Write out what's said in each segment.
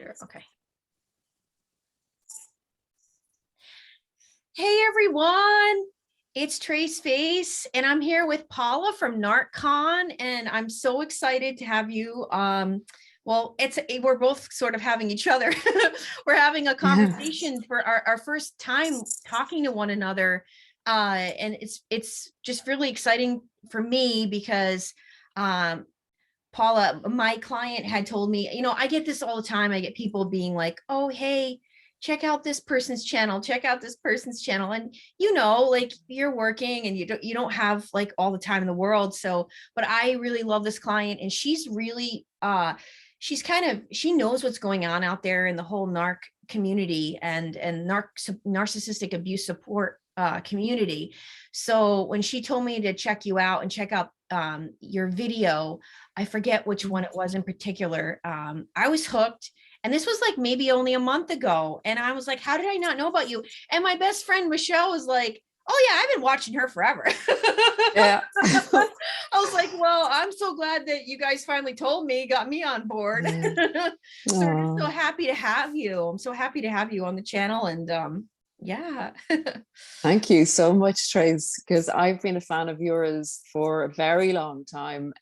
Sure. Okay. Hey everyone, it's Trace and I'm here with Paula from Narc Con, and I'm so excited to have you. Well, we're both sort of having each other. We're having a conversation for our first time talking to one another, and it's just really exciting for me because Paula, my client, had told me, I get this all the time. I get people being like, oh, hey, check out this person's channel, check out this person's channel. And, like you're working and you don't have like all the time in the world. So, but I really love this client, and she's really, she knows what's going on out there in the whole narc community and narcissistic abuse support community. So when she told me to check you out and check out your video, I forget which one it was in particular. I was hooked, and this was like maybe only a month ago. And I was like, how did I not know about you? And my best friend, Michelle, was like, oh yeah, I've been watching her forever. Yeah. I was like, well, I'm so glad that you guys finally told me, got me on board. So I'm so happy to have you. I'm so happy to have you on the channel. And yeah. Thank you so much, Trace, because I've been a fan of yours for a very long time.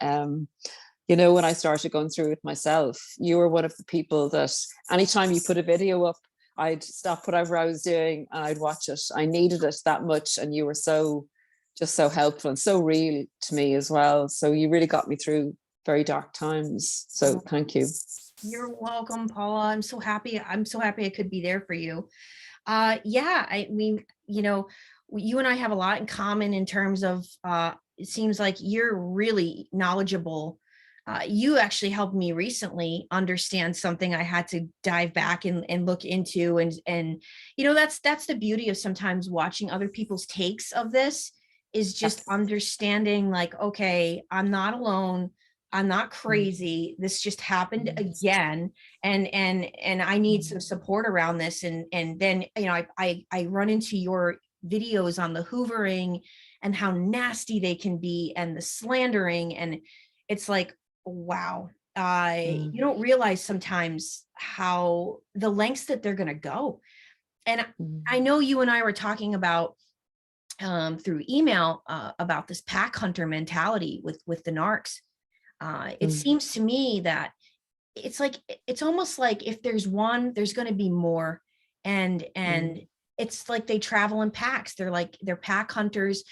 When I started going through it myself, you were one of the people that anytime you put a video up, I'd stop whatever I was doing and I'd watch it. I needed it that much, and you were just so helpful and so real to me as well. So you really got me through very dark times. So thank you. You're welcome, Paula. I'm so happy. I'm so happy I could be there for you. Yeah, I mean, you and I have a lot in common in terms of, it seems like you're really knowledgeable. You actually helped me recently understand something I had to dive back and look into. And that's the beauty of sometimes watching other people's takes of this, is just understanding like, okay, I'm not alone. I'm not crazy. This just happened again. And I need some support around this. And then, I run into your videos on the hoovering and how nasty they can be, and the slandering. And it's like, wow, you don't realize sometimes how the lengths that they're going to go. And I know you and I were talking about through email about this pack hunter mentality with the narcs. It seems to me that it's almost like if there's one, there's going to be more. And it's like they travel in packs. They're pack hunters.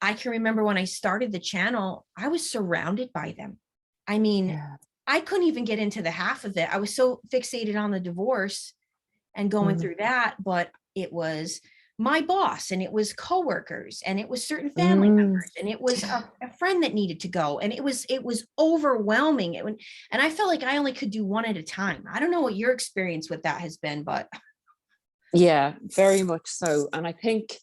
I can remember when I started the channel, I was surrounded by them. I mean, I couldn't even get into the half of it. I was so fixated on the divorce and going through that, but it was my boss, and it was coworkers, and it was certain family members, and it was a friend that needed to go. And it was overwhelming. And I felt like I only could do one at a time. I don't know what your experience with that has been, but. Yeah, very much so. And I think,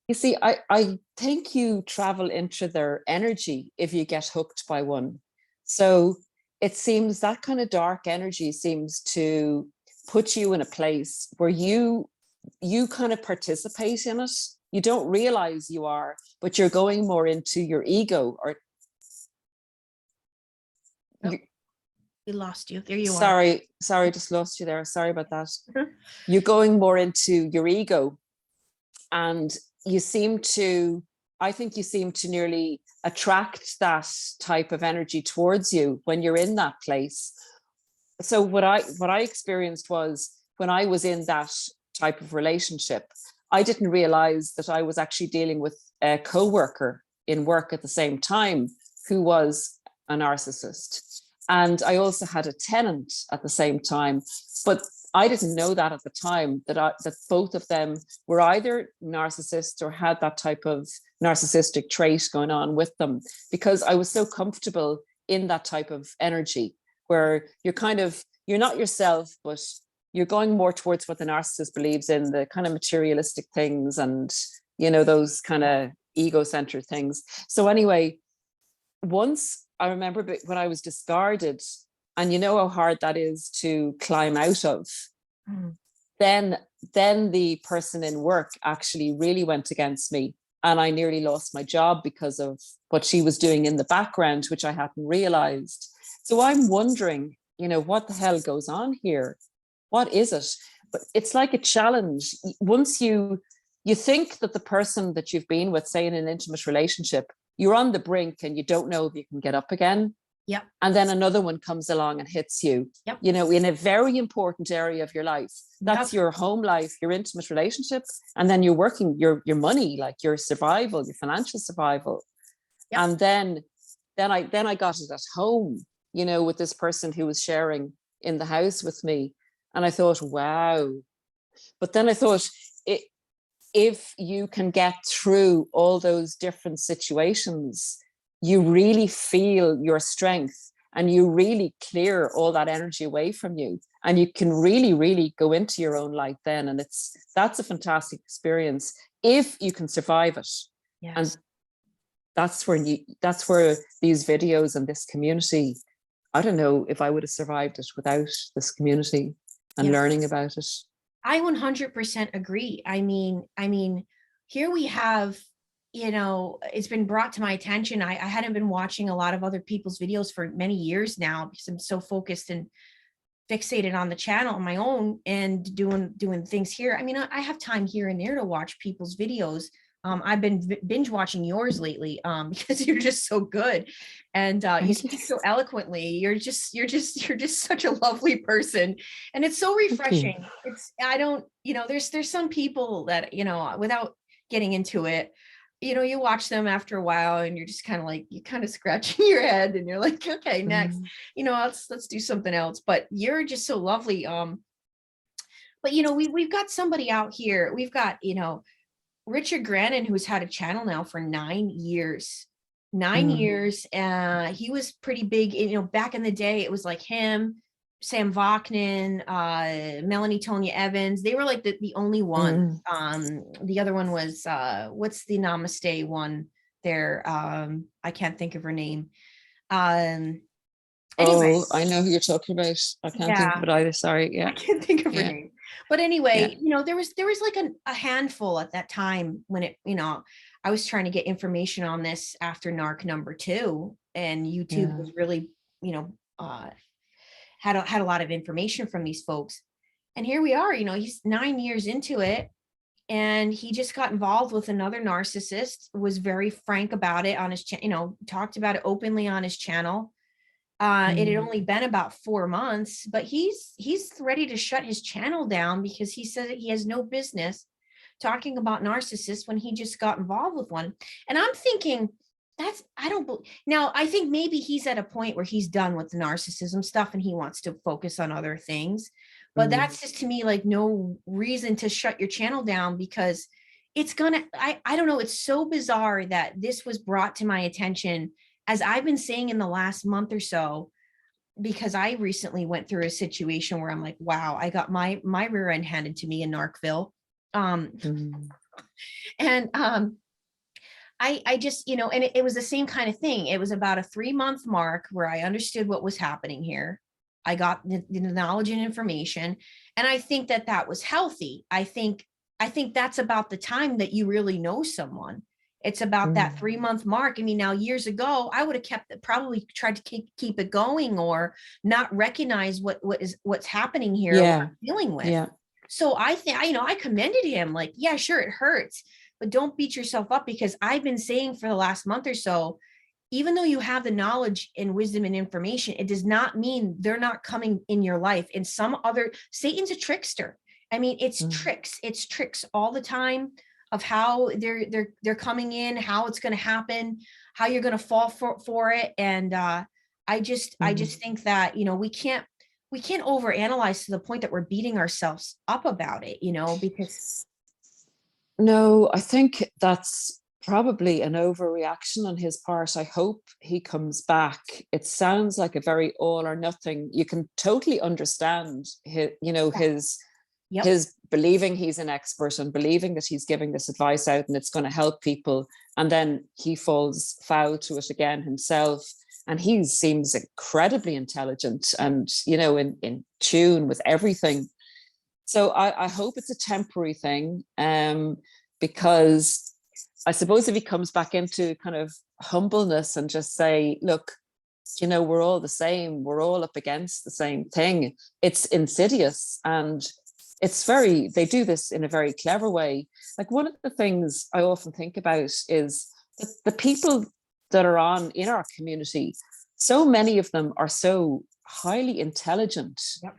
you see, I think you travel into their energy if you get hooked by one. So it seems that kind of dark energy seems to put you in a place where you kind of participate in it. You don't realize you are, but you're going more into your ego. Or we lost you. There you are. Sorry, just lost you there. Sorry about that. You're going more into your ego, and I think you seem to nearly attract that type of energy towards you when you're in that place. So what I experienced was, when I was in that type of relationship, I didn't realize that I was actually dealing with a co-worker in work at the same time who was a narcissist. And I also had a tenant at the same time, but I didn't know that at the time, that both of them were either narcissists or had that type of narcissistic trait going on with them, because I was so comfortable in that type of energy where you're not yourself, but you're going more towards what the narcissist believes in, the kind of materialistic things and, those kind of ego-centered things. So anyway, once I remember when I was discarded, and you know how hard that is to climb out of, then the person in work actually really went against me, and I nearly lost my job because of what she was doing in the background, which I hadn't realized. So I'm wondering what the hell goes on here? What is it? But it's like a challenge. Once you think that the person that you've been with, say in an intimate relationship, you're on the brink and you don't know if you can get up again. Yep. And then another one comes along and hits you, Yep. In a very important area of your life. That's your home life, your intimate relationship, and then you're working your money, like your survival, your financial survival. Yep. And then I got it at home, with this person who was sharing in the house with me. And I thought, wow. But then I thought, if you can get through all those different situations, you really feel your strength and you really clear all that energy away from you. And you can really, really go into your own light then. And that's a fantastic experience if you can survive it. Yes. And that's where these videos and this community, I don't know if I would have survived it without this community and learning about it. I 100% agree. I mean, here we have, it's been brought to my attention. I hadn't been watching a lot of other people's videos for many years now because I'm so focused and fixated on the channel on my own and doing things here. I mean, I have time here and there to watch people's videos. I've been binge watching yours lately because you're just so good, and you speak so eloquently. You're just such a lovely person, and it's so refreshing. There's some people that without getting into it, you watch them after a while, and you're just kind of like scratching your head, and you're like, okay, next, let's do something else. But you're just so lovely. But we've got somebody out here. We've got Richard Grannon, who's had a channel now for 9 years. 9 years. He was pretty big, back in the day. It was like him, Sam Vachnin, Melanie Tonya Evans. They were like the only one. The other one was what's the Namaste one there? I can't think of her name. Anyway. Oh, I know who you're talking about. I can't think of it either. Sorry. Yeah. I can't think of her name. But anyway, there was like a handful at that time when it, I was trying to get information on this after Narc #2, and YouTube was really, had a lot of information from these folks. And here we are, he's 9 years into it, and he just got involved with another narcissist, was very frank about it on his channel, talked about it openly on his channel. It had only been about 4 months, but he's ready to shut his channel down because he said that he has no business talking about narcissists when he just got involved with one. And I'm thinking now I think maybe he's at a point where he's done with the narcissism stuff and he wants to focus on other things. But that's just, to me, like no reason to shut your channel down, because it's I don't know. It's so bizarre that this was brought to my attention, as I've been saying in the last month or so, because I recently went through a situation where I'm like, wow, I got my rear end handed to me in Narcville. And I just, and it was the same kind of thing. It was about a 3-month mark where I understood what was happening here. I got the knowledge and information. And I think that was healthy. I think that's about the time that you really know someone. It's about that 3-month mark. I mean, now years ago, I would have probably tried to keep it going, or not recognize what's happening here, what I'm dealing with. Yeah. So I think, I commended him, like, yeah, sure, it hurts, but don't beat yourself up, because I've been saying for the last month or so, even though you have the knowledge and wisdom and information, it does not mean they're not coming in your life. And Satan's a trickster. I mean, it's tricks all the time of how they're coming in, how it's going to happen, how you're going to fall for it. And I just think that, we can't overanalyze to the point that we're beating ourselves up about it, because. No, I think that's probably an overreaction on his part. I hope he comes back. It sounds like a very all or nothing. You can totally understand his believing he's an expert and believing that he's giving this advice out and it's going to help people. And then he falls foul to it again himself. And he seems incredibly intelligent and, in tune with everything. So I hope it's a temporary thing, because I suppose if he comes back into kind of humbleness and just say, look, you know, we're all the same, we're all up against the same thing. It's insidious, and they do this in a very clever way. Like, one of the things I often think about is that the people that are in our community, so many of them are so highly intelligent. Yep.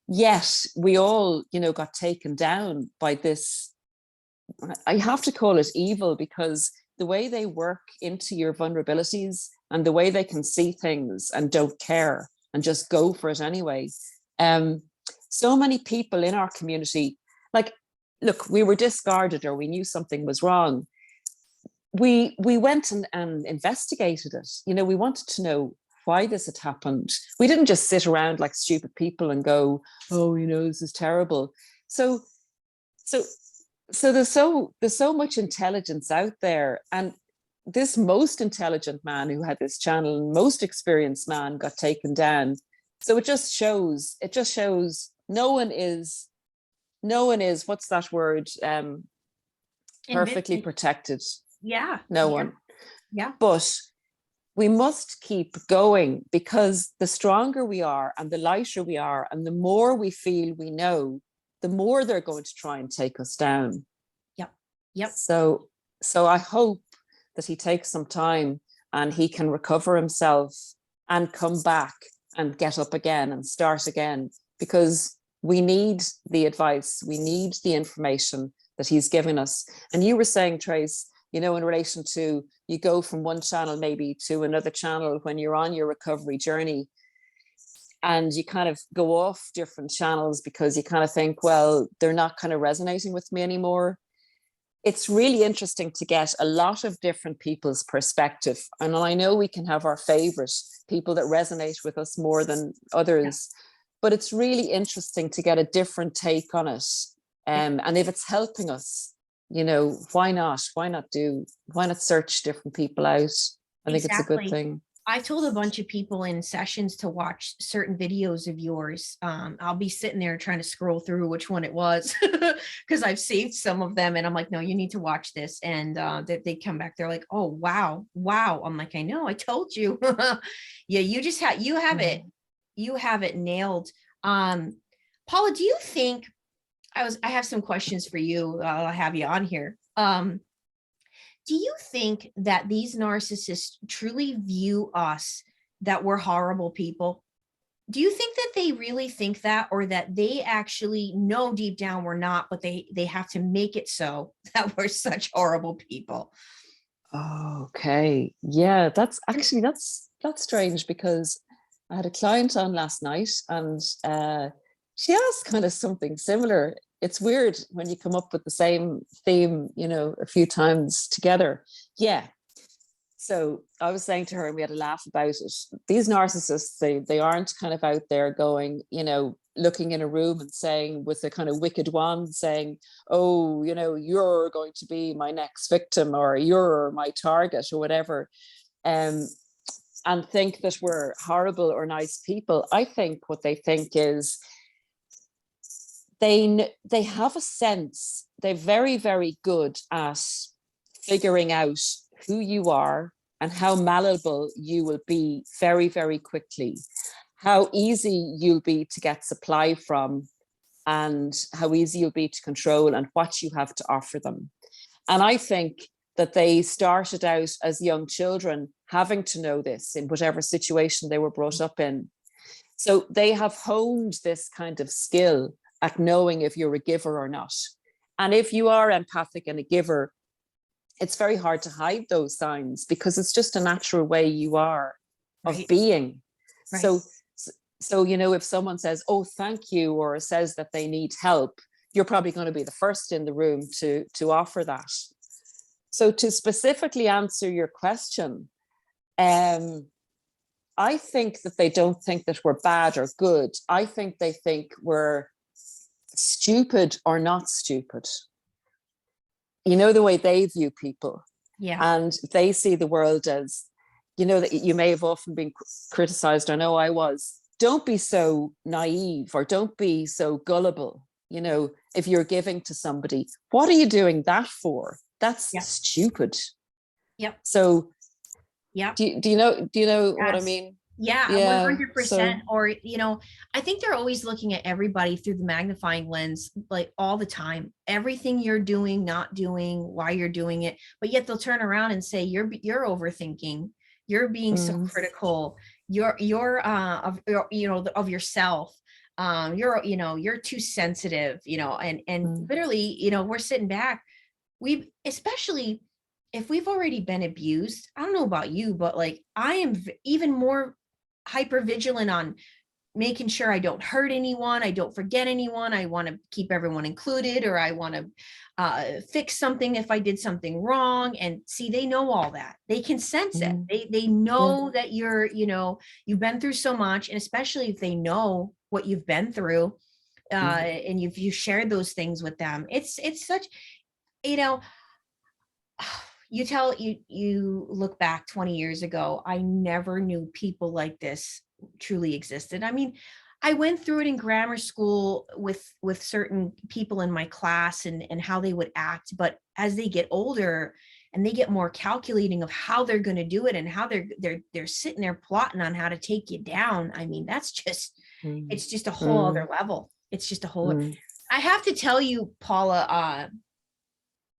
Yet we all, you know, got taken down by this, I have to call it evil, because the way they work into your vulnerabilities and the way they can see things and don't care and just go for it anyway. So many people in our community, like, look, we were discarded or we knew something was wrong. We went and investigated it. You know, we wanted to know why this had happened. We didn't just sit around like stupid people and go, oh, you know, this is terrible. So there's so much intelligence out there, and this most intelligent man who had this channel, most experienced man, got taken down. So it just shows no one is, what's that word, perfectly protected. Yeah. No one. Yeah. But we must keep going, because the stronger we are and the lighter we are and the more we feel we know, the more they're going to try and take us down. Yep. So I hope that he takes some time and he can recover himself and come back and get up again and start again, because we need the advice, we need the information that he's given us. And you were saying, Trace, you know, in relation to, you go from one channel maybe to another channel when you're on your recovery journey, and you kind of go off different channels because you kind of think, well, they're not kind of resonating with me anymore. It's really interesting to get a lot of different people's perspective. And I know we can have our favorite people that resonate with us more than others, but it's really interesting to get a different take on it. And if it's helping us, you know, why not search different people out? I think it's a good thing. I told a bunch of people in sessions to watch certain videos of yours. I'll be sitting there trying to scroll through which one it was, because I've saved some of them, and I'm like, no, you need to watch this. And they come back, they're like, oh, wow. I'm like, I know, I told you. Yeah, you have it nailed. Paula, do you think, I have some questions for you. I'll have you on here. Do you think that these narcissists truly view us, that we're horrible people? Do you think that they really think that, or that they actually know deep down we're not, but they have to make it so that we're such horrible people? Okay. Yeah, that's strange, because I had a client on last night, and she asked kind of something similar. It's weird when you come up with the same theme, you know, a few times together. Yeah. So I was saying to her, and we had a laugh about it, these narcissists, they aren't kind of out there going, you know, looking in a room and saying, with a kind of wicked wand, saying, oh, you know, you're going to be my next victim, or you're my target, or whatever, and think that we're horrible or nice people. I think what they think is, they have a sense, they're very, very good at figuring out who you are and how malleable you will be very, very quickly, how easy you'll be to get supply from, and how easy you'll be to control, and what you have to offer them. And I think that they started out as young children having to know this in whatever situation they were brought up in. So they have honed this kind of skill at knowing if you're a giver or not. And if you are empathic and a giver, it's very hard to hide those signs, because it's just a natural way you are of being. Right. So, you know, if someone says, oh, thank you, or says that they need help, you're probably going to be the first in the room to offer that. So to specifically answer your question, I think that they don't think that we're bad or good. I think they think we're stupid or not stupid. You know, the way they view people. Yeah. And they see the world as, you know, that you may have often been criticized. I know I was. Don't be so naive, or don't be so gullible. You know, if you're giving to somebody, what are you doing that for? That's stupid. Yep. So, do you know what I mean? Yeah, Yeah. 100%. So, Or, I think they're always looking at everybody through the magnifying lens, like all the time, everything you're doing, not doing, why you're doing it. But yet they'll turn around and say, you're overthinking, you're being so mm, critical, you're of yourself. You're too sensitive, and mm, literally, we're sitting back. Especially if we've already been abused. I don't know about you, but like I am even more hyper vigilant on making sure I don't hurt anyone, I don't forget anyone, I want to keep everyone included, or I want to fix something if I did something wrong. And see, they know all that. They can sense it. mm, They yeah. know that you've been through so much, and especially if they know what you've been through, Mm, and you shared those things with them. It's such, you know, you look back 20 years ago, I never knew people like this truly existed. I mean, I went through it in grammar school with certain people in my class, and how they would act, but as they get older and they get more calculating of how they're going to do it, and how they're sitting there plotting on how to take you down. I mean, mm, it's just a whole other mm, level. It's just a whole. mm. I have to tell you, Paula,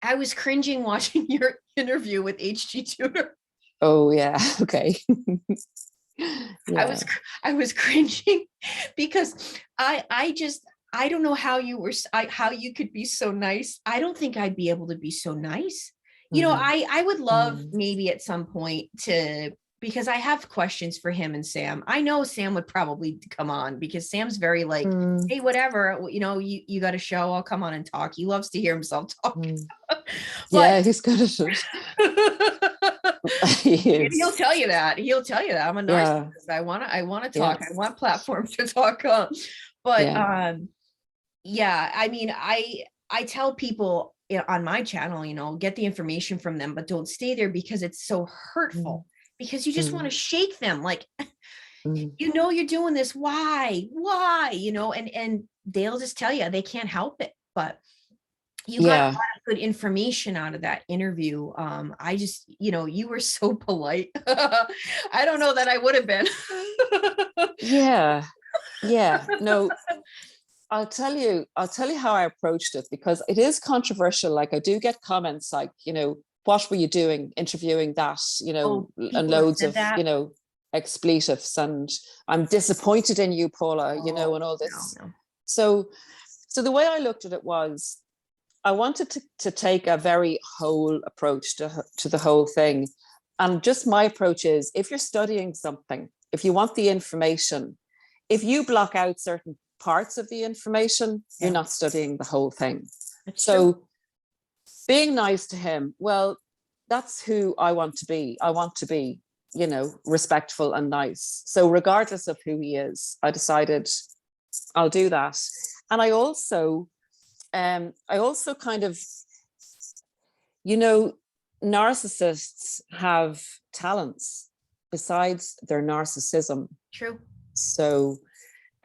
I was cringing watching your interview with HG Tutor. Oh, yeah. Okay. I was Yeah. I was cringing because I just, I don't know how how you could be so nice. I don't think I'd be able to be so nice. Mm, I would love mm, maybe at some point to, because I have questions for him and Sam. I know Sam would probably come on, because Sam's very like, mm, hey, whatever, you got a show, I'll come on and talk. He loves to hear himself talk. mm. But Yeah, he's good at it. He and he'll is. tell you that. He'll tell you that I'm a Yeah. narcissist. I want to Yeah. talk. I want platforms to talk on. But Yeah. yeah, I mean, I tell people, on my channel, get the information from them, but don't stay there, because it's so Mm, hurtful. Because you just want to mm, shake them, like, mm. you're doing this. Why? And they'll just tell you they can't help it. But you got a lot Yeah. of good information out of that interview. I just, you were so polite. I don't know that I would have been. Yeah. Yeah. No, I'll tell you how I approached it, because it is controversial. Like, I do get comments like, what were you doing interviewing that, Oh, and people have loads said of, that. expletives, and I'm disappointed in you, Paula, Oh, and all no, this. no. So, so the way I looked at it was, I wanted to take a very whole approach to the whole thing. And just my approach is, if you're studying something, if you want the information, if you block out certain parts of the information, you're Yeah, not studying the whole thing. that's true. So being nice to him, well, that's who I want to be. I want to be, respectful and nice. So regardless of who he is, I decided I'll do that. And I also kind of, you know, narcissists have talents besides their narcissism. True. So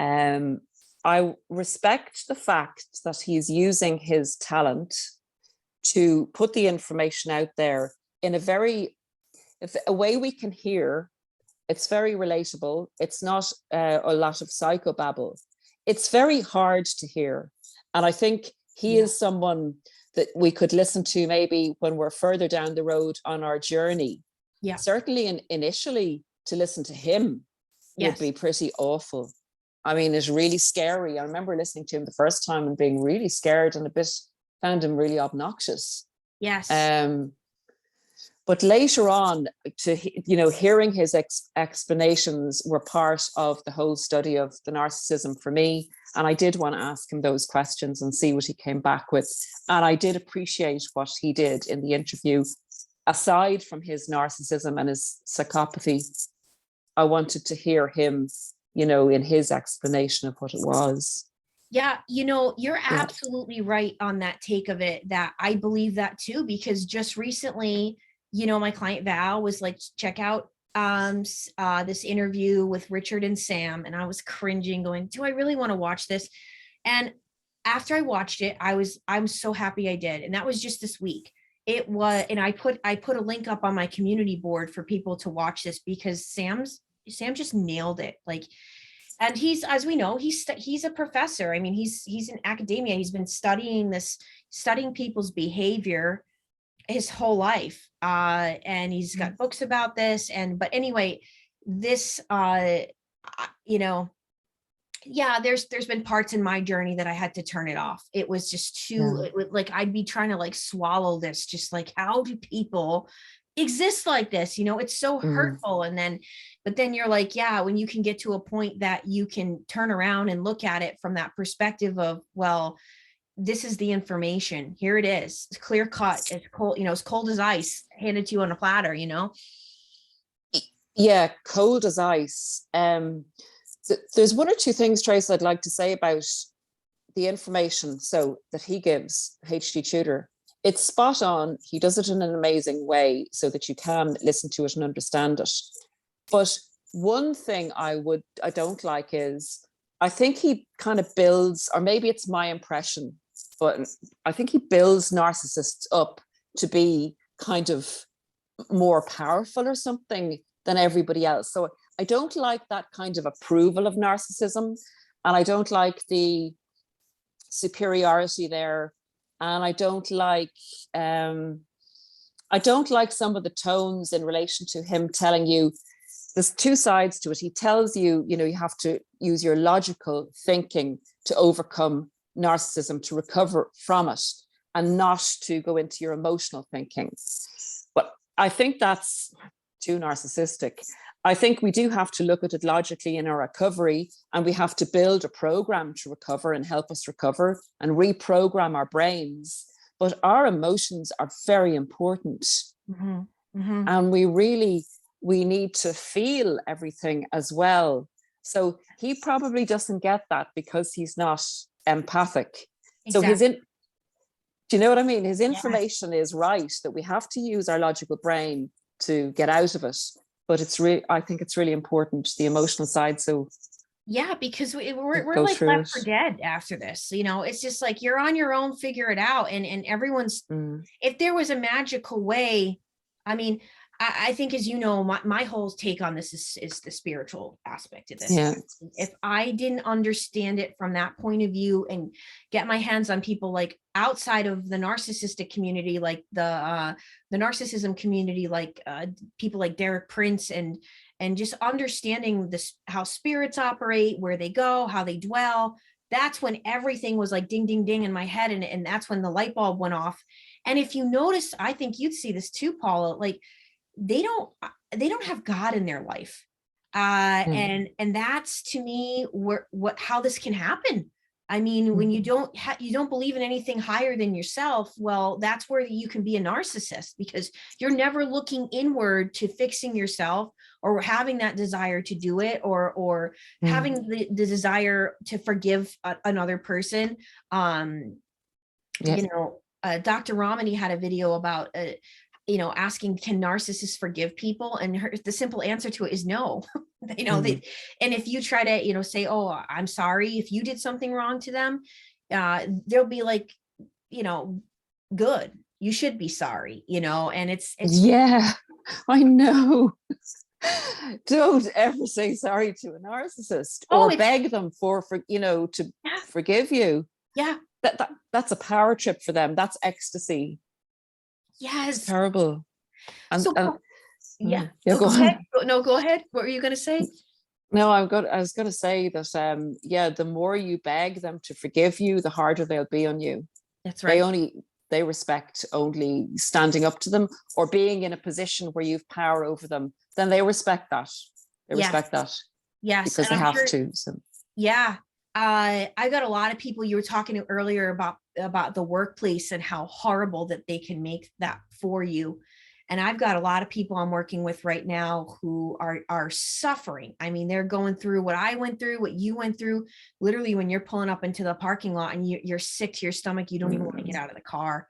um, I respect the fact that he's using his talent to put the information out there in a way we can hear. It's very relatable. It's not a lot of psychobabble. It's very hard to hear. And I think he Yeah. is someone that we could listen to maybe when we're further down the road on our journey. Yeah. Certainly, initially, to listen to him would Yes. be pretty awful. I mean, it's really scary. I remember listening to him the first time and being really scared and found him really obnoxious. Yes. Um, but later on, hearing his explanations were part of the whole study of the narcissism for me. And I did want to ask him those questions and see what he came back with. And I did appreciate what he did in the interview. Aside from his narcissism and his psychopathy, I wanted to hear him, in his explanation of what it was. Yeah, you're Yeah. absolutely right on that take of it, that I believe that too, because just recently, my client Val was like, check out this interview with Richard and Sam, and I was cringing, going, do I really want to watch this? And after I watched it, I'm so happy I did. And that was just this week. And I put a link up on my community board for people to watch this, because Sam's Sam just nailed it. Like, and he's, as we know, he's a professor. I mean, he's in academia. He's been studying people's behavior his whole life. And he's got books about this. But anyway, this, you know, yeah, there's been parts in my journey that I had to turn it off. It was just too, like, I'd be trying to like swallow this, just like, how do people exist like this? You know, it's so hurtful. But then you're like, yeah, when you can get to a point that you can turn around and look at it from that perspective of, well, this is the information. Here it is. It's clear cut. It's cold, you know, it's cold as ice handed to you on a platter, you know? Yeah, cold as ice. There's one or two things, Trace, I'd like to say about the information so that he gives, HD Tutor. It's spot on. He does it in an amazing way so that you can listen to it and understand it. But one thing I don't like is, I think he kind of builds, or maybe it's my impression, but I think he builds narcissists up to be kind of more powerful or something than everybody else. So I don't like that kind of approval of narcissism, and I don't like the superiority there, and I don't like some of the tones in relation to him telling you. There's two sides to it. He tells you, you know, you have to use your logical thinking to overcome narcissism, to recover from it, and not to go into your emotional thinking. But I think that's too narcissistic. I think we do have to look at it logically in our recovery, and we have to build a program to recover and help us recover and reprogram our brains. But our emotions are very important. And we need to feel everything as well. So he probably doesn't get that because he's not empathic. Exactly. So do you know what I mean? His information is right, that we have to use our logical brain to get out of it. But I think it's really important, the emotional side. So yeah, because we're like left for dead after this. You know, it's just like, you're on your own, figure it out. And everyone's, if there was a magical way, I mean, I think, as you know, my whole take on this is the spiritual aspect of this. Yeah. If I didn't understand it from that point of view and get my hands on people like outside of the narcissistic community, like the narcissism community, like people like Derek Prince, and just understanding this, how spirits operate, where they go, how they dwell, that's when everything was like ding, ding, ding in my head. And that's when the light bulb went off. And if you notice, I think you'd see this too, Paula, like, they don't have God in their life. And that's, to me, how this can happen. I mean, when you don't believe in anything higher than yourself, well, that's where you can be a narcissist, because you're never looking inward to fixing yourself, or having that desire to do it, or having the desire to forgive another person. You know, Dr. Ramani had a video about you know, asking, can narcissists forgive people? And the simple answer to it is no. You know, and if you try to, you know, say, oh, I'm sorry if you did something wrong to them, they'll be like, you know, good, you should be sorry, you know. And it's yeah, I know. Don't ever say sorry to a narcissist, or beg them for you know, to forgive you. Yeah, that's a power trip for them. That's ecstasy. Yes. It's terrible. So, go ahead. No, go ahead. What were you going to say? No, I was going to say that, the more you beg them to forgive you, the harder they'll be on you. That's right. They respect only standing up to them, or being in a position where you've power over them. Then they respect that. Respect that. Yes. Because they have to. So. Yeah. I got a lot of people, you were talking earlier about the workplace and how horrible that they can make that for you. And I've got a lot of people I'm working with right now who are suffering. I mean, they're going through what I went through, what you went through. Literally, when you're pulling up into the parking lot and you're sick to your stomach, you don't even want to get out of the car.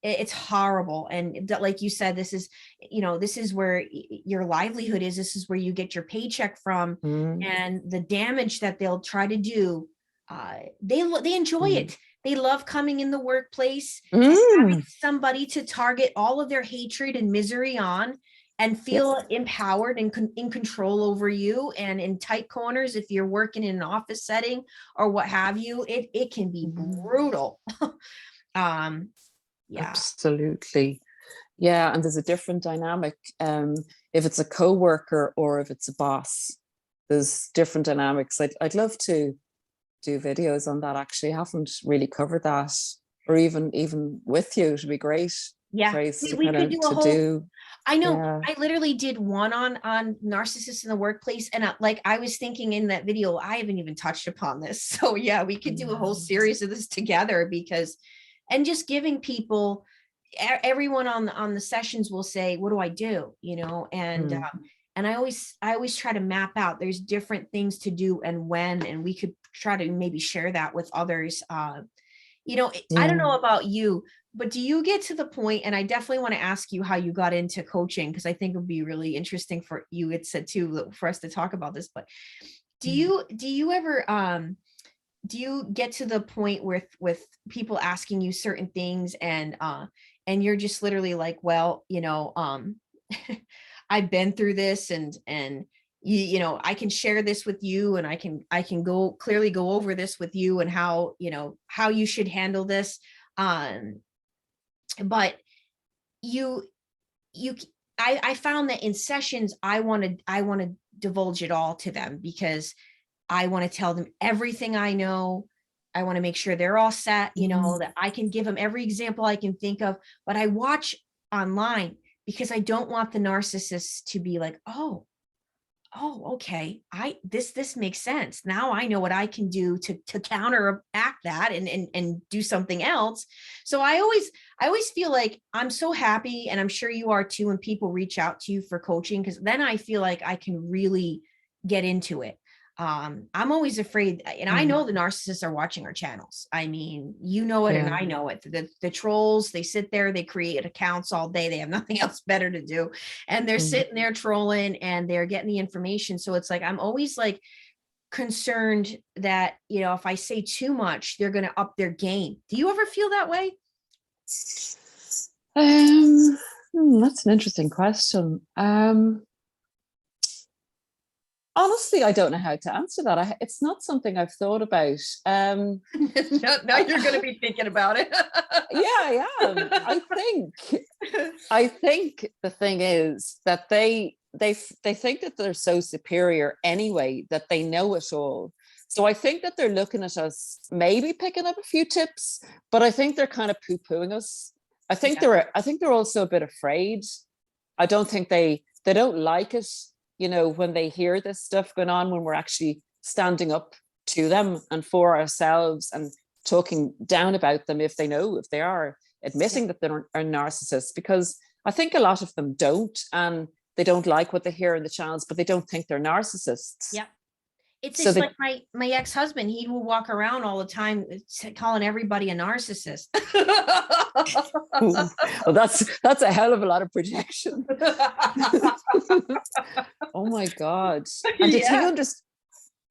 It's horrible. And like you said, this is where your livelihood is. This is where you get your paycheck from. And the damage that they'll try to do, they enjoy it. They love coming in the workplace and having somebody to target all of their hatred and misery on. and Yep. feel empowered and in control over you. And in tight corners, if you're working in an office setting or what have you, it can be Mhm. brutal. um yeah. Absolutely. Yeah, and there's a different dynamic. If it's a coworker or if it's a boss, there's different dynamics. I'd love to do videos on that. Actually, I haven't really covered that, or even with you, it'd be great, Yeah, Trace, to we kind could of do a to whole, do. I know, Yeah. I literally did one on narcissists in the workplace, and like I was thinking in that video, I haven't even touched upon this. So yeah, we could do a whole Yeah. series of this together, because, and just giving people, everyone on the sessions will say, what do I do, Mm, and I always try to map out, there's different things to do and when, and we could try to maybe share that with others. I don't yeah. know about you, but do you get to the point, and I definitely want to ask you how you got into coaching, because I think it would be really interesting for you, it said too, for us to talk about this, but Mm. do you ever do you get to the point with people asking you certain things, and you're just literally like, well, I've been through this, and I can share this with you, and I can go clearly go over this with you, and how you should handle this. um but you you I found that in sessions, I want to divulge it all to them, because I want to tell them everything I know. I want to make sure they're all set, Mm. that I can give them every example I can think of. But I watch online, because I don't want the narcissists to be like, oh, okay, this makes sense. Now I know what I can do to counteract that, and do something else. So I always feel like I'm so happy, and I'm sure you are too, when people reach out to you for coaching, because then I feel like I can really get into it. I'm always afraid, and I Mm. know the narcissists are watching our channels. I mean, you know it, and Yeah. I know it. The trolls, they sit there, they create accounts all day, they have nothing else better to do, and they're Mm. sitting there trolling, and they're getting the information. So it's like, I'm always like concerned that, if I say too much, they're going to up their game. Do you ever feel that way? That's an interesting question. Honestly, I don't know how to answer that. It's not something I've thought about. Now you're going to be thinking about it. Yeah, I am. I think the thing is that they think that they're so superior anyway, that they know it all. So I think that they're looking at us, maybe picking up a few tips, but I think they're kind of poo-pooing us. Yeah. I think they're also a bit afraid. I don't think they don't like it, when they hear this stuff going on, when we're actually standing up to them and for ourselves and talking down about them, if they are Yeah. admitting that they're narcissists, because I think a lot of them don't, and they don't like what they hear in the channels, but they don't think they're narcissists. Yep. It's So just like they, my ex-husband. He will walk around all the time calling everybody a narcissist. well, that's a hell of a lot of projection. Oh my God. And Yeah.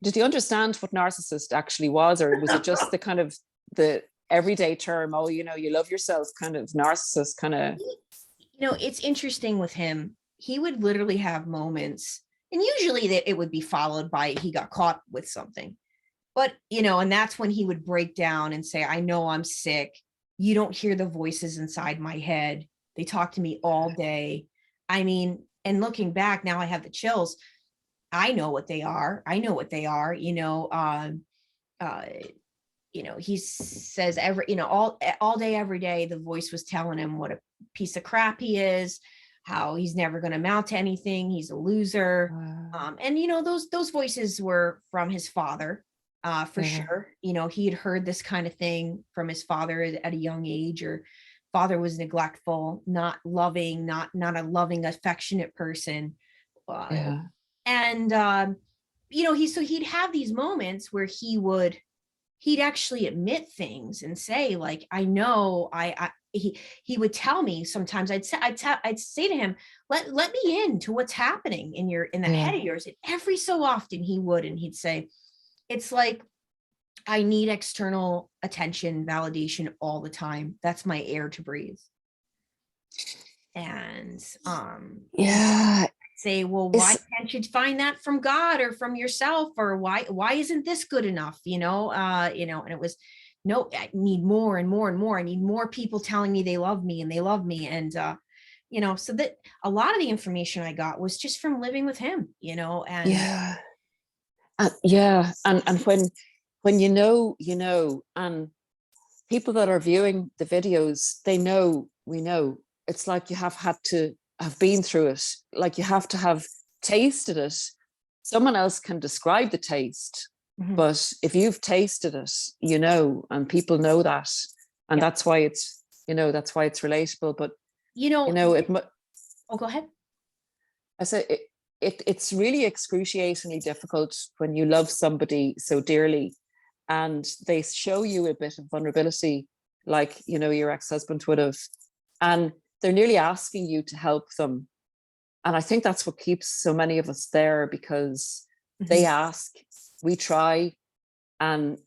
did he understand what narcissist actually was, or was it just the kind of the everyday term, oh, you love yourself kind of narcissist kind of? It's interesting with him. He would literally have moments, and usually that it would be followed by he got caught with something. But, and that's when he would break down and say, I know I'm sick. You don't hear the voices inside my head. They talk to me all day. I mean, and looking back now, I have the chills. I know what they are. I know what they are. Uh, he says all day, every day, the voice was telling him what a piece of crap he is, how he's never going to amount to anything. He's a loser. And those voices were from his father, for Yeah. sure. He had heard this kind of thing from his father at a young age, or father was neglectful, not loving, not a loving, affectionate person. Uh, Yeah. and he'd have these moments where he'd actually admit things and say, like, I know, he would tell me sometimes. I'd say to him, let me into what's happening in that Yeah. head of yours. And every so often he would, and he'd say, it's like, I need external attention, validation all the time. That's my air to breathe. And Yeah. say, well, why It's, can't you find that from God or from yourself? Or why isn't this good enough? And it was, no, I need more and more and more. I need more people telling me they love me and they love me. And so that a lot of the information I got was just from living with him, and yeah. Yeah. And when and people that are viewing the videos, they know, we know, it's like you have had to have been through it. Like you have to have tasted it. Someone else can describe the taste, Mhm. but if you've tasted it, and people know that. And Yeah. that's why it's relatable. But, You know, it, oh, go ahead. I say it's really excruciatingly difficult when you love somebody so dearly and they show you a bit of vulnerability, like, your ex-husband would have, and they're nearly asking you to help them. And I think that's what keeps so many of us there, because they Mhm. ask, we try, and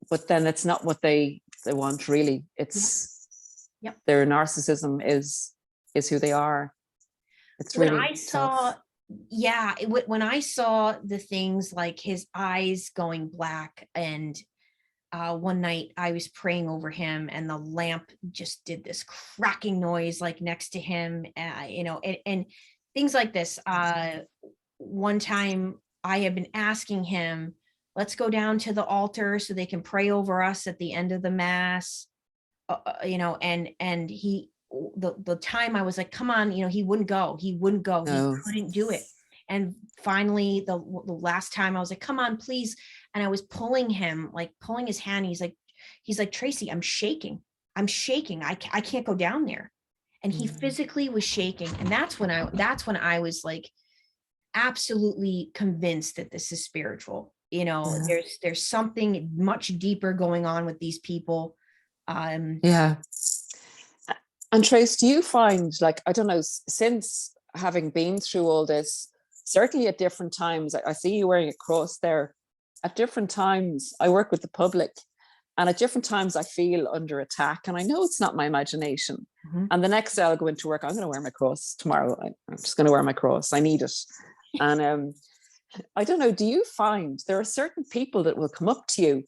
but then it's not what they want, really. Yep. It's Yep. their narcissism is who they are. It's When really I tough. saw, yeah, when I saw the things like his eyes going black, and one night I was praying over him and the lamp just did this cracking noise like next to him, and things like this. One time I had been asking him, let's go down to the altar so they can pray over us at the end of the mass. And the time I was like, come on, he wouldn't go, he No. couldn't do it. And finally, the last time I was like, come on, please. And I was pulling him, like pulling his hand. He's like, Tracy, I'm shaking. I can't go down there. And he Mm. physically was shaking. And that's when I was like absolutely convinced that this is spiritual. Yeah. There's something much deeper going on with these people. Yeah. And Trace, do you find, like, I don't know, since having been through all this, certainly at different times, I see you wearing a cross there. At different times, I work with the public, and at different times, I feel under attack. And I know it's not my imagination. Mhm. And the next day, I'll go into work. I'm going to wear my cross tomorrow. I'm just going to wear my cross. I need it. And I don't know. Do you find there are certain people that will come up to you,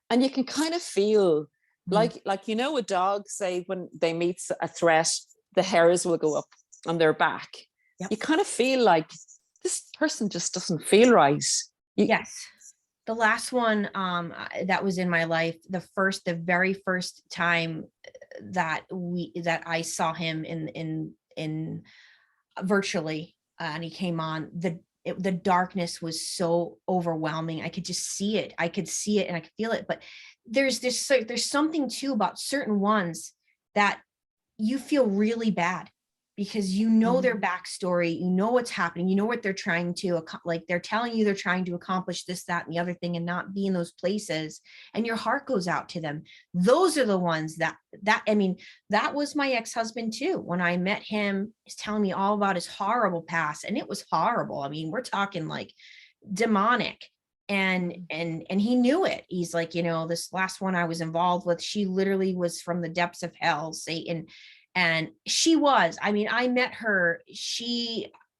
and you can kind of feel Mhm. like a dog, say, when they meet a threat, the hairs will go up on their back. Yep. You kind of feel like this person just doesn't feel right. Yes. The last one that was in my life, the very first time that I saw him in virtually, and he came on, the darkness was so overwhelming. I could just see it. I could see it and I could feel it. But there's something too about certain ones that you feel really bad, because their backstory, what's happening, what they're trying to like, they're telling you they're trying to accomplish this, that, and the other thing, and not be in those places, and your heart goes out to them. Those are the ones that was my ex-husband too. When I met him, he's telling me all about his horrible past, and it was horrible. I mean, we're talking like demonic. And he knew it. He's like, this last one I was involved with, she literally was from the depths of hell, Satan. And I met her.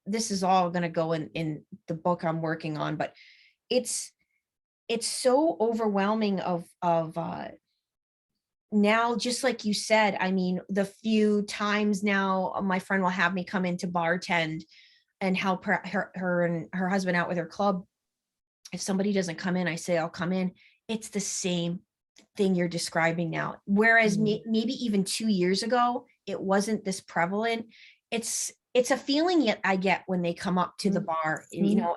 This is all going to go in the book I'm working on, but it's so overwhelming of now, just like you said. I mean, the few times now my friend will have me come in to bartend and help her and her husband out with her club. If somebody doesn't come in, I say, I'll come in. It's the same thing you're describing now. Whereas maybe even 2 years ago, it wasn't this prevalent. It's a feeling yet I get when they come up to the bar, and Yeah.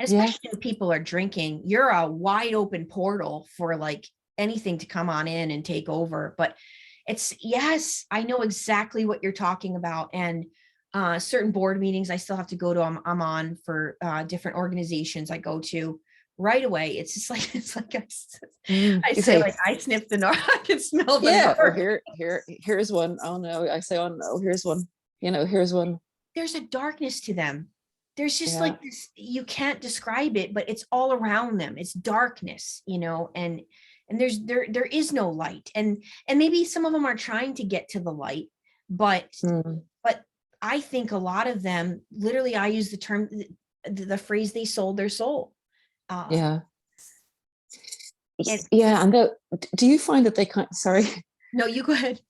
especially when people are drinking, you're a wide open portal for like anything to come on in and take over. But yes, I know exactly what you're talking about. And certain board meetings I still have to go to. I'm on for different organizations I go to right away. It's just like, I You say, say, like, I sniff the narc, I can smell the yeah, or narc. here's one. Oh no, I say, oh no, here's one. Here's one. There's a darkness to them. There's just Yeah. like this, you can't describe it, but it's all around them. It's darkness, and there is no light. And maybe some of them are trying to get to the light, but Mm. but I think a lot of them, literally, I use the term, the phrase, they sold their soul. Yeah. And Yeah. And do you find that sorry, no, you go ahead.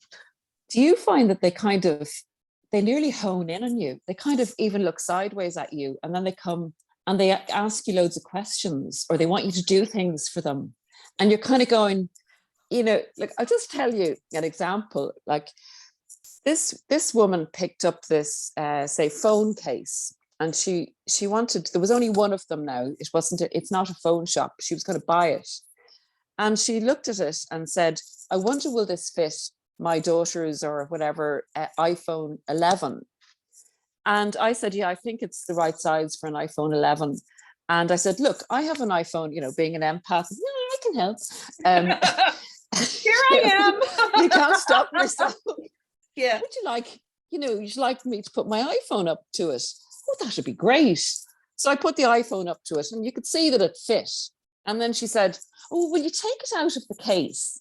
do you find that they nearly hone in on you? They kind of even look sideways at you, and then they come and they ask you loads of questions, or they want you to do things for them. And you're kind of going, like, I'll just tell you an example. Like this woman picked up this, say, phone case, and she wanted, there was only one of them now. It's not a phone shop. She was going to buy it. And she looked at it and said, I wonder, will this fit my daughter's or whatever iPhone 11? And I said, yeah, I think it's the right size for an iPhone 11. And I said, look, I have an iPhone, being an empath, I can help. Here I am. You can't stop yourself. Yeah. Would you like me to put my iPhone up to it? Oh, that would be great. So I put the iPhone up to it, and you could see that it fit. And then she said, oh, will you take it out of the case?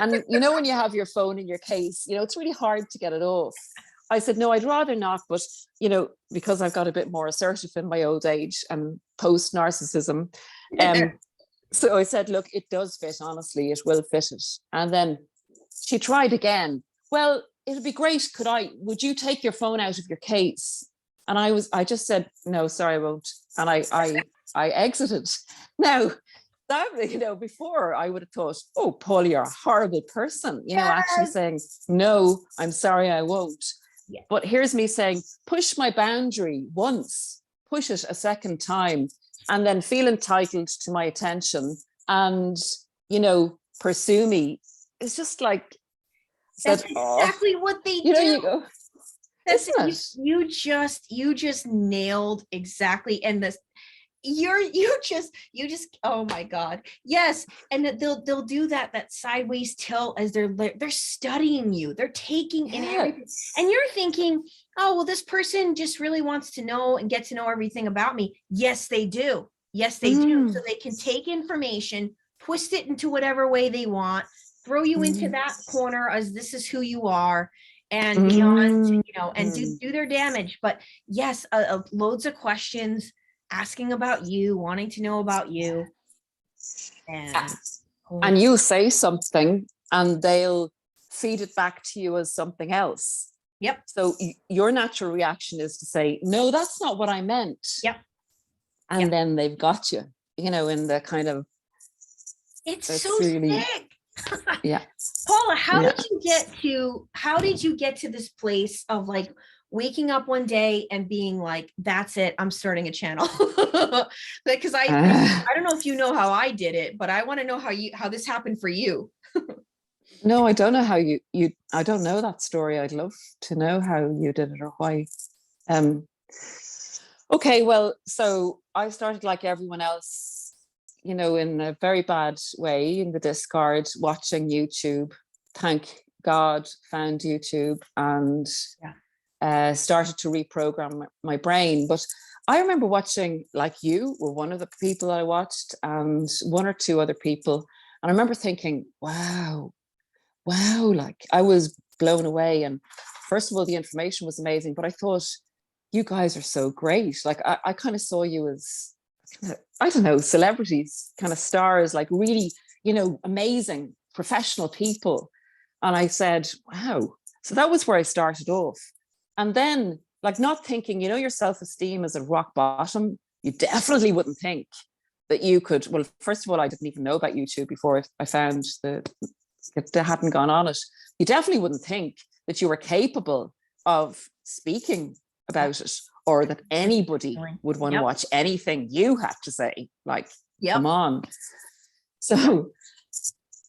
And when you have your phone in your case, it's really hard to get it off. I said, no, I'd rather not, but because I've got a bit more assertive in my old age and post narcissism. So I said, look, it does fit, honestly, it will fit it. And then she tried again. Well, it'd be great. Would you take your phone out of your case? And I just said, no, sorry, I won't. And I exited. Now, that, before I would have thought, oh, Paul, you're a horrible person, actually saying, no, I'm sorry, I won't. Yes. But here's me saying, push my boundary once, push it a second time, and then feel entitled to my attention and, pursue me. It's just like, that's exactly what they do. You go, that's you just nailed exactly. And this, you just oh my God, yes. And they'll do that sideways tilt as they're studying you, they're taking in everything, and you're thinking, oh well, this person just really wants to know and get to know everything about me. Yes they do. So they can take information, twist it into whatever way they want, throw you into that corner as this is who you are, and beyond, and do their damage. But yes, loads of questions, asking about you, wanting to know about you. And you say something and they'll feed it back to you as something else. Yep. So your natural reaction is to say, no, that's not what I meant. Yep. And then they've got you, in the kind of, it's so really sick. Yeah. Paula, how did you get to this place of like waking up one day and being like, that's it, I'm starting a channel? Because I don't know if you know how I did it, but I want to know how this happened for you. No, I don't know how you I don't know that story. I'd love to know how you did it or why. Okay, well, so I started like everyone else, in a very bad way, in the discard, watching YouTube. Thank God, found YouTube and started to reprogram my brain. But I remember watching, like, you were one of the people that I watched, and one or two other people. And I remember thinking, wow, like I was blown away. And first of all, the information was amazing, but I thought, you guys are so great. Like I kind of saw you as, I don't know, celebrities, kind of stars, like really, amazing professional people. And I said, wow. So that was where I started off. And then, like, not thinking, your self-esteem is at rock bottom. You definitely wouldn't think that you could. Well, first of all, I didn't even know about YouTube before I found that they hadn't gone on it. You definitely wouldn't think that you were capable of speaking about it, or that anybody would want to watch anything you had to say. Like, come on. So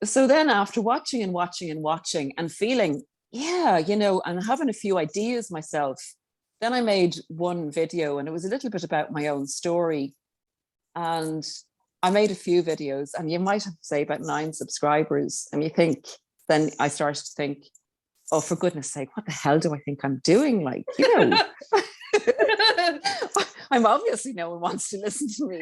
then after watching and feeling, and having a few ideas myself, then I made one video, and it was a little bit about my own story. And I made a few videos, and you might have, say, about 9 subscribers. And then I started to think, oh, for goodness sake, what the hell do I think I'm doing? Like, I'm obviously, no one wants to listen to me.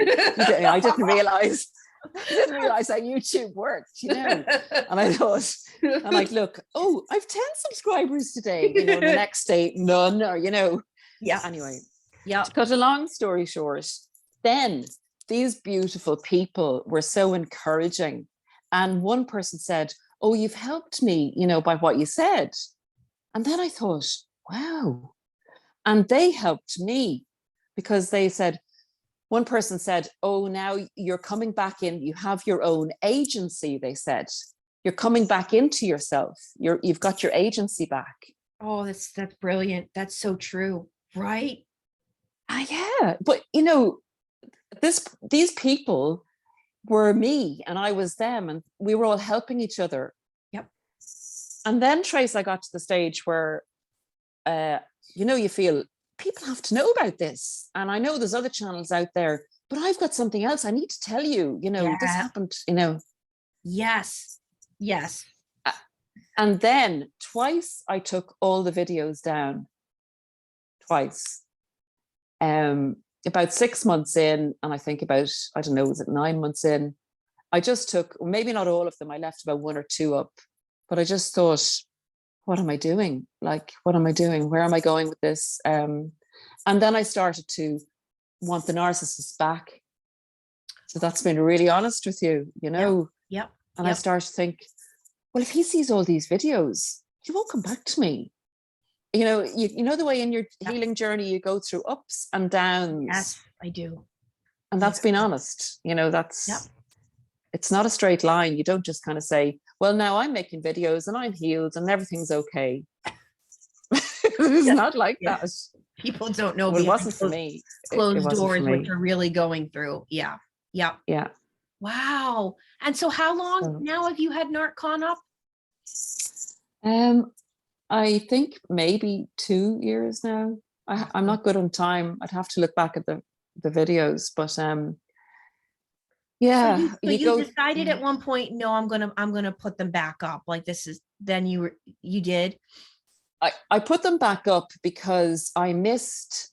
I didn't realize I didn't realize how YouTube worked, you know. And I thought, and I'd look, oh, I've 10 subscribers today, you know, and the next day, none, or, you know. Yeah. Anyway, Yeah. to cut a long story short, then these beautiful people were so encouraging. And one person said, oh, you've helped me, you know, by what you said. And then I thought, wow. And they helped me because they said, one person said, oh, now you're coming back in, you have your own agency, they said. You're coming back into yourself. You've got your agency back. Oh, that's brilliant. That's so true. Right? Yeah. But, you know, these people were me and I was them, and we were all helping each other. Yep. And then, Trace, I got to the stage where, you know, you feel people have to know about this. And I know there's other channels out there, but I've got something else I need to tell you, you know, this happened, you know. Yes. Yes. And then twice I took all the videos down. Twice. About 6 months in, and I think about, I don't know, was it 9 months in? I just took, maybe not all of them, I left about 1 or 2 up, but I just thought, what am I doing? Like, what am I doing? Where am I going with this? And then I started to want the narcissist back. So that's been really honest with you, you know? Yep. And I started to think, well, if he sees all these videos, he won't come back to me. You know, you know the way in your healing journey you go through ups and downs. Yes, I do. And that's been honest. You know, that's it's not a straight line. You don't just kind of say, well, now I'm making videos and I'm healed and everything's okay. It's not like that. People don't know. Well, it wasn't for me. Closed doors, what you're really going through. Yeah. Yeah. Yeah. Wow. And so how long now have you had Narc Con up? I think maybe 2 years now. I'm not good on time. I'd have to look back at the videos, but yeah. So you decided at one point, no, I'm gonna put them back up. Like this is, then you did. I put them back up because I missed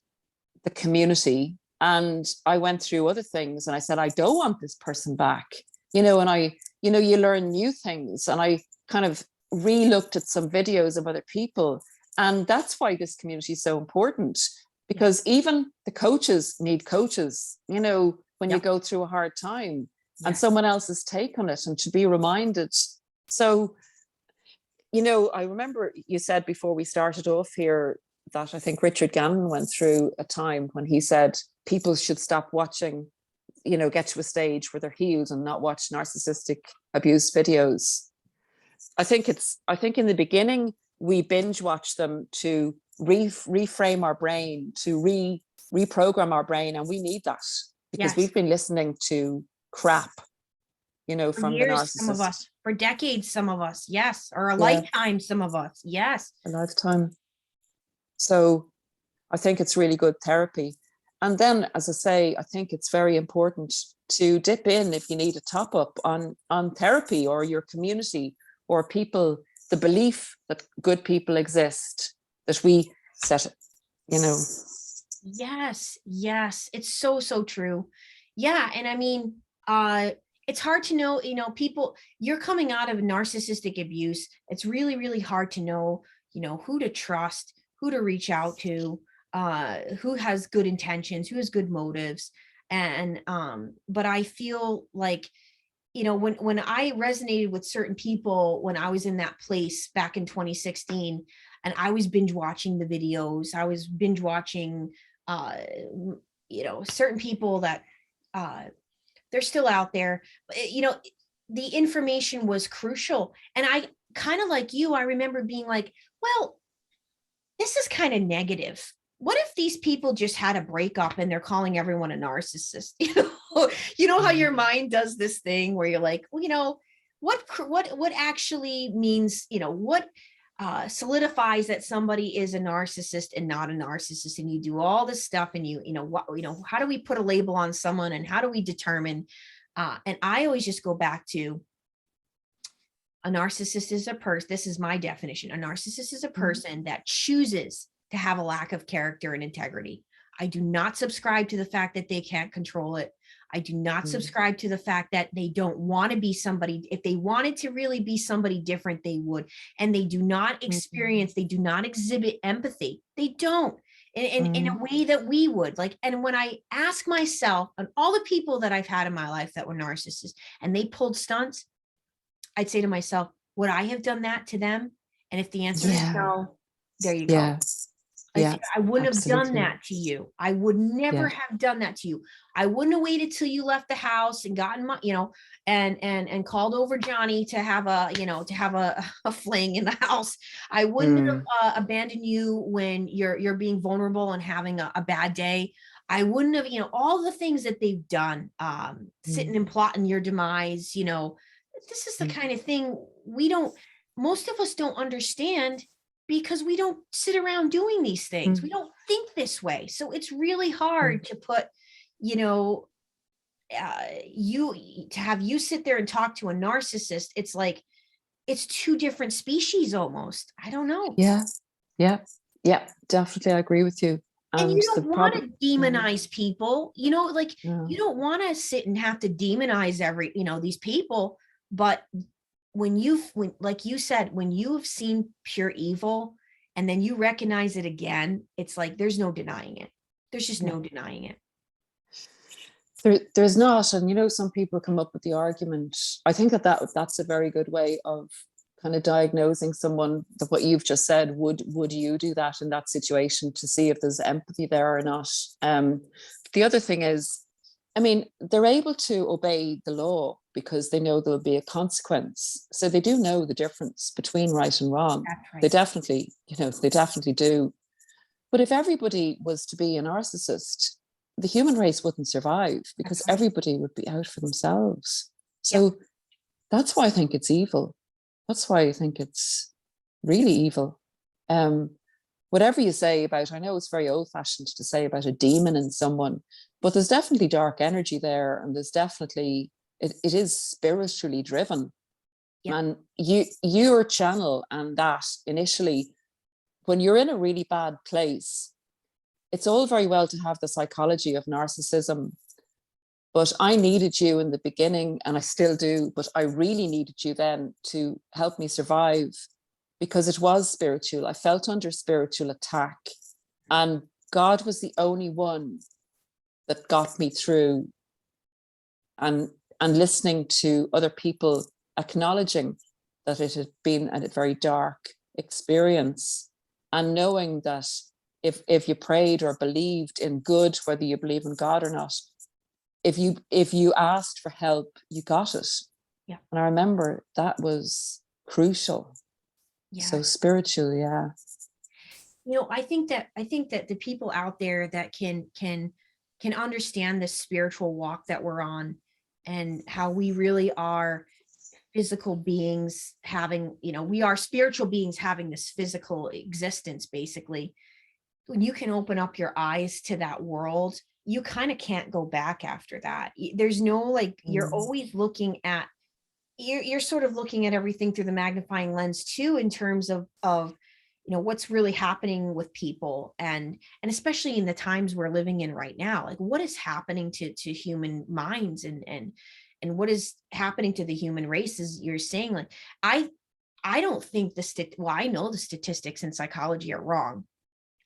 the community and I went through other things and I said, I don't want this person back, you know, and you learn new things, and I kind of re-looked at some videos of other people. And that's why this community is so important, because even the coaches need coaches, you know, when you go through a hard time and someone else's take on it, and to be reminded. So, you know, I remember you said before we started off here that I think Richard Gannon went through a time when he said people should stop watching, you know, get to a stage where they're healed and not watch narcissistic abuse videos. I think in the beginning, we binge watch them to reframe our brain, to reprogram our brain. And we need that because we've been listening to crap, you know, from the narcissist. Some of us, for decades, some of us, yes. Or a lifetime, some of us, yes. A lifetime. So I think it's really good therapy. And then, as I say, I think it's very important to dip in if you need a top up on therapy or your community or people, the belief that good people exist, that we set it, you know. Yes, yes. It's so, so true. Yeah. And I mean, it's hard to know, you know, people, you're coming out of narcissistic abuse. It's really, really hard to know, you know, who to trust, who to reach out to, who has good intentions, who has good motives. And, but I feel like, you know, when I resonated with certain people, when I was in that place back in 2016, and I was binge watching the videos, I was binge watching, you know, certain people that, they're still out there, you know, the information was crucial. And I kind of like you, I remember being like, well, this is kind of negative. What if these people just had a breakup and they're calling everyone a narcissist? You know how your mind does this thing where you're like, well, you know, what actually means, you know, what solidifies that somebody is a narcissist and not a narcissist, and you do all this stuff, and you know what, you know, how do we put a label on someone, and how do we determine? And I always just go back to a narcissist is a person. This is my definition. A narcissist is a person that chooses to have a lack of character and integrity. I do not subscribe to the fact that they can't control it. I do not subscribe to the fact that they don't want to be somebody. If they wanted to really be somebody different, they would. And they do not experience, they do not exhibit empathy. They don't. In a way that we would like. And when I ask myself, and all the people that I've had in my life that were narcissists and they pulled stunts, I'd say to myself, would I have done that to them? And if the answer is no, there you go. Yeah. Yeah, I wouldn't absolutely. have done that to you. I would never have done that to you. I wouldn't have waited till you left the house and gotten my, and called over Johnny to have a fling in the house. I wouldn't have abandoned you when you're being vulnerable and having a bad day. I wouldn't have, all the things that they've done, sitting and plotting your demise. This is the kind of thing most of us don't understand, because we don't sit around doing these things. We don't think this way. So it's really hard to put, to have you sit there and talk to a narcissist. It's like, it's two different species almost. I don't know. Yeah, definitely. I agree with you. And you don't want to demonize people, you don't want to sit and have to demonize these people. But when like you said, when you have seen pure evil and then you recognize it again, it's like, there's no denying it. There's just no denying it. There's not. And, some people come up with the argument. I think that's a very good way of kind of diagnosing someone, that what you've just said, would you do that in that situation, to see if there's empathy there or not? The other thing is, they're able to obey the law because they know there'll be a consequence. So they do know the difference between right and wrong. Right. They definitely do. But if everybody was to be a narcissist, the human race wouldn't survive, because everybody would be out for themselves. So that's why I think it's evil. That's why I think it's really evil. Whatever you say about, I know it's very old-fashioned to say about a demon in someone, but there's definitely dark energy there, and there's definitely, it is spiritually driven. And your channel, and that initially, when you're in a really bad place, it's all very well to have the psychology of narcissism, but I needed you in the beginning, and I still do, but I really needed you then to help me survive, because it was spiritual. I felt under spiritual attack, and God was the only one that got me through. And listening to other people acknowledging that it had been a very dark experience, and knowing that if you prayed or believed in good, whether you believe in God or not, if you asked for help, you got it. And I remember that was crucial. So spiritual. I think that the people out there that can understand this spiritual walk that we're on, and how we really are physical beings having, we are spiritual beings having this physical existence. Basically, when you can open up your eyes to that world, you kind of can't go back after that. There's no, you're always looking at, you're sort of looking at everything through the magnifying lens too, in terms of what's really happening with people, and especially in the times we're living in right now, like what is happening to human minds, and what is happening to the human race, as you're saying. Like, I don't think I know the statistics in psychology are wrong.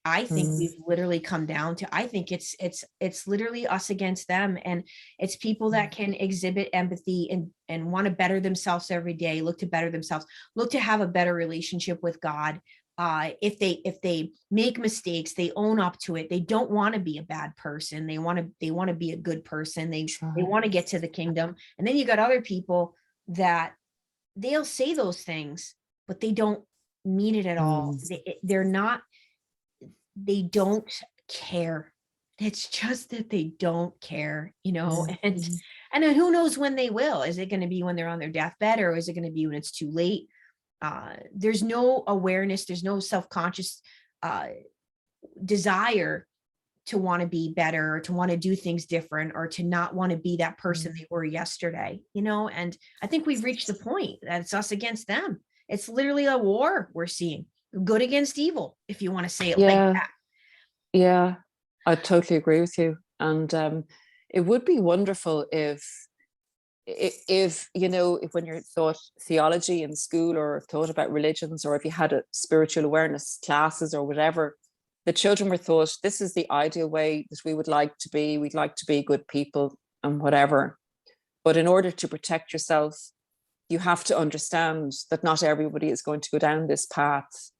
I think we've literally come down to, I think it's literally us against them. And it's people that can exhibit empathy and want to better themselves every day, look to better themselves, look to have a better relationship with God. If they make mistakes, they own up to it. They don't want to be a bad person. They want to be a good person. They want to get to the kingdom. And then you got other people that they'll say those things, but they don't mean it at all. They don't care. It's just that they don't care, and then who knows when they will. Is it going to be when they're on their deathbed, or is it going to be when it's too late? There's no awareness. There's no self-conscious desire to want to be better, or to want to do things different, or to not want to be that person they were yesterday, and I think we've reached the point that it's us against them. It's literally a war we're seeing. Good against evil, if you want to say it like that. Yeah, I totally agree with you. And it would be wonderful if you know, if when you're taught theology in school or thought about religions, or if you had a spiritual awareness classes or whatever, the children were taught this is the ideal way that we would like to be. We'd like to be good people and whatever. But in order to protect yourself, you have to understand that not everybody is going to go down this path.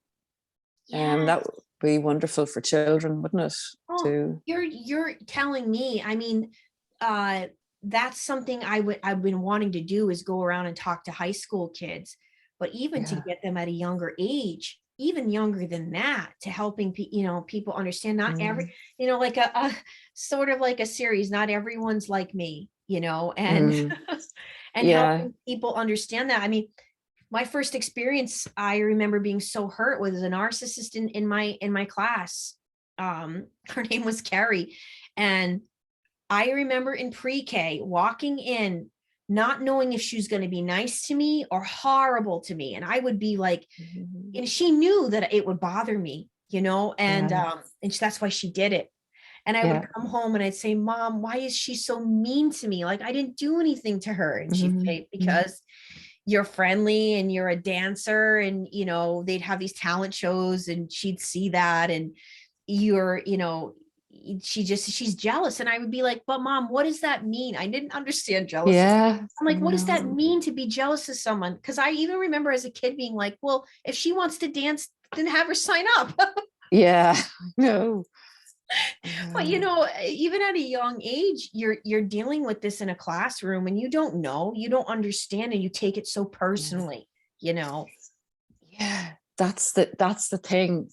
And that would be wonderful for children, wouldn't it? Oh, you're telling me, I mean, that's something I've been wanting to do, is go around and talk to high school kids, but even to get them at a younger age, even younger than that, to helping people understand not every, like a sort of like a series, not everyone's like me, and and helping people understand that. I mean, my first experience, I remember being so hurt, was a narcissist in my class. Her name was Carrie, and I remember in pre-K walking in, not knowing if she was going to be nice to me or horrible to me. And I would be like, and she knew that it would bother me, and that's why she did it. And I would come home and I'd say, Mom, why is she so mean to me? Like, I didn't do anything to her. And she'd say, because you're friendly and you're a dancer, and, they'd have these talent shows and she'd see that, and you're, she's jealous. And I would be like, but Mom, what does that mean? I didn't understand jealousy. I'm like, what does that mean to be jealous of someone? Because I even remember as a kid being like, well, if she wants to dance, then have her sign up. No. But even at a young age, you're dealing with this in a classroom, and you don't know, you don't understand, and you take it so personally. That's the thing.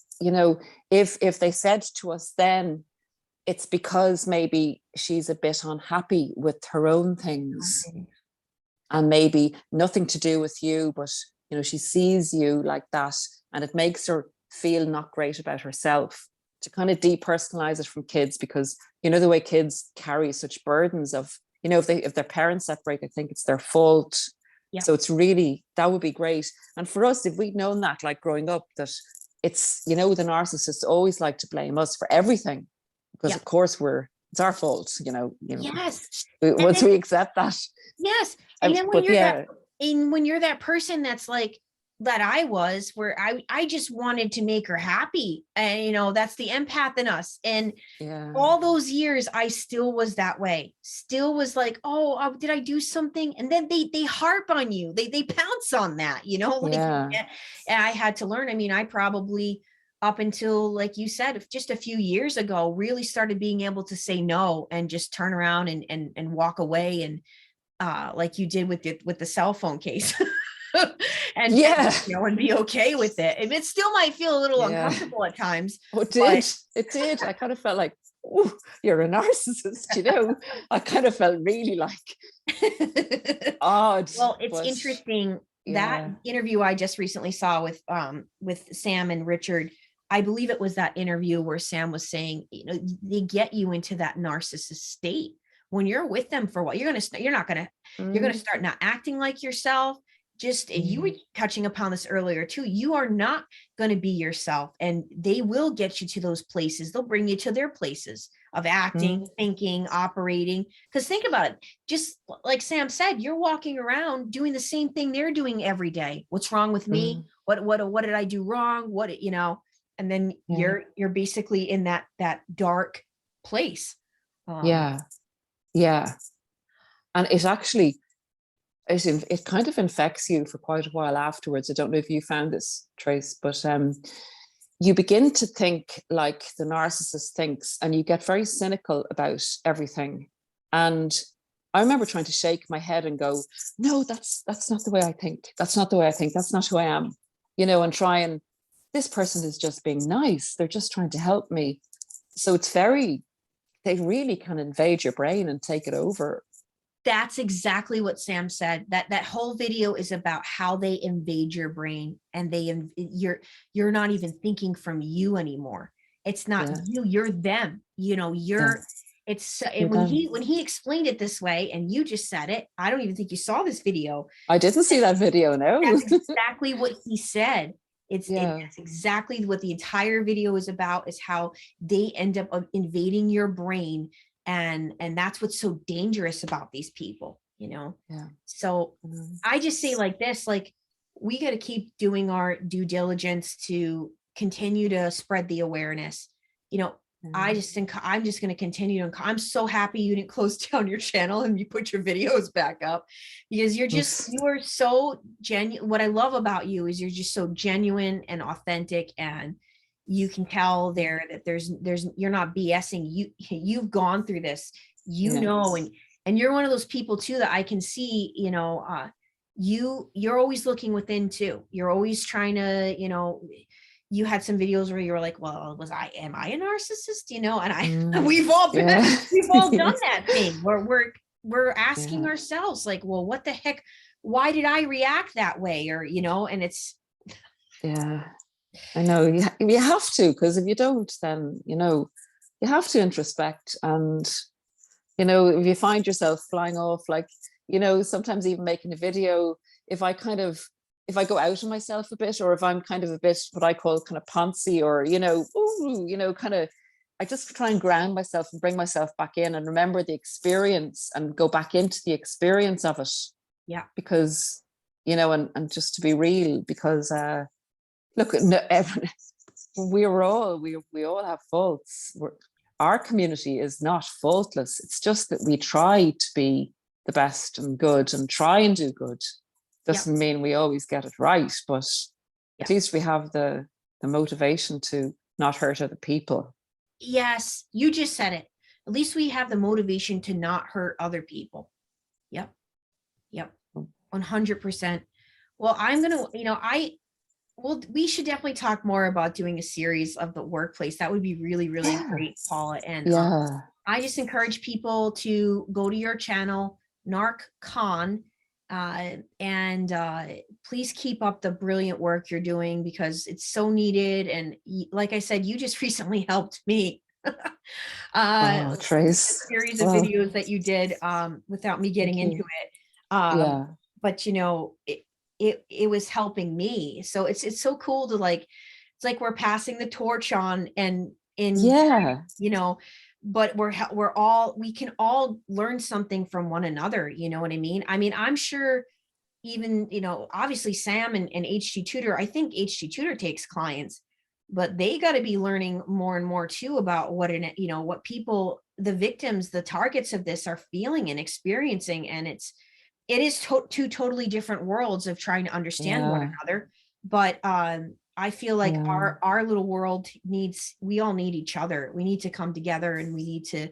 If they said to us then, it's because maybe she's a bit unhappy with her own things, and maybe nothing to do with you, but she sees you like that, and it makes her feel not great about herself. To kind of depersonalize it from kids, because the way kids carry such burdens of, if their parents separate, they think it's their fault. So it's really, that would be great. And for us, if we'd known that, like growing up, that it's, the narcissists always like to blame us for everything, because of course it's our fault, once we accept that. Yes. And then when you're that person that's like, that I was, where I just wanted to make her happy. And, that's the empath in us. And all those years, I still was that way, still was like, oh, did I do something? And then they harp on you. They pounce on that, and I had to learn. I mean, I probably, up until, like you said, just a few years ago, really started being able to say no and just turn around and walk away. And like you did with the cell phone case. and be okay with it. It still might feel a little uncomfortable at times. It did. I kind of felt like, oh, you're a narcissist, I kind of felt really like odd. Well, it's interesting. That interview I just recently saw with Sam and Richard, I believe it was that interview where Sam was saying, they get you into that narcissist state when you're with them for a while. You're going to start not acting like yourself. Just, you were touching upon this earlier too, you are not going to be yourself, and they will get you to those places. They'll bring you to their places of acting, thinking, operating. Because think about it, just like Sam said, you're walking around doing the same thing they're doing every day. What's wrong with me? What did I do wrong? And then you're basically in that dark place. And it actually, it kind of infects you for quite a while afterwards. I don't know if you found this, Trace, but you begin to think like the narcissist thinks, and you get very cynical about everything. And I remember trying to shake my head and go, no, that's not the way I think. That's not the way I think. That's not who I am, and try and, this person is just being nice. They're just trying to help me. So they really can invade your brain and take it over. That's exactly what Sam said. That whole video is about how they invade your brain, and you're not even thinking from you anymore. It's not you, you're them. It's when he explained it this way, and you just said it. I don't even think you saw this video. I didn't see that video. No, that's exactly what he said. It's exactly what the entire video is about, is how they end up invading your brain And that's what's so dangerous about these people, you know? Yeah. So I just say like this, like, we got to keep doing our due diligence to continue to spread the awareness. You know, I just think I'm just going to continue to, I'm so happy you didn't close down your channel and you put your videos back up, because you are so genuine. What I love about you is you're just so genuine and authentic, and you can tell there that there's, you're not BSing. You've gone through this, you know, and you're one of those people too, that I can see, you know, you're always looking within too. You're always trying to, you know, you had some videos where you were like, well, am I a narcissist? You know, and we've all been, we've all done that thing where we're asking ourselves like, well, what the heck? Why did I react that way? Or, you know, and it's, I know you have to, because if you don't, then, you know, you have to introspect. And, you know, if you find yourself flying off, like, you know, sometimes even making a video, if I go out of myself a bit, or if I'm kind of a bit what I call kind of poncy, or, you know, ooh, you know, kind of, I just try and ground myself and bring myself back in and remember the experience and go back into the experience of it. Yeah. Because, you know, and just to be real, because look, no, we all have faults. Our community is not faultless. It's just that we try to be the best and good and try and do good. Doesn't mean we always get it right, but at least we have the motivation to not hurt other people. Yes, you just said it. At least we have the motivation to not hurt other people. Yep. 100%. Well, I'm going to, you know, we should definitely talk more about doing a series of the workplace. That would be really, really great, Paula. And I just encourage people to go to your channel, Narc Con, and please keep up the brilliant work you're doing, because it's so needed. And like I said, you just recently helped me. Trace, a series of videos that you did without me getting into it. But you know, it was helping me. So it's so cool to like, it's like we're passing the torch on, and you know, but we can all learn something from one another. You know what I mean? I mean, I'm sure even, you know, obviously Sam and HG Tutor, I think HG Tutor takes clients, but they got to be learning more and more too about what, you know, what people, the victims, the targets of this are feeling and experiencing. And it is two totally different worlds of trying to understand one another. But I feel like our little world we all need each other. We need to come together, and we need to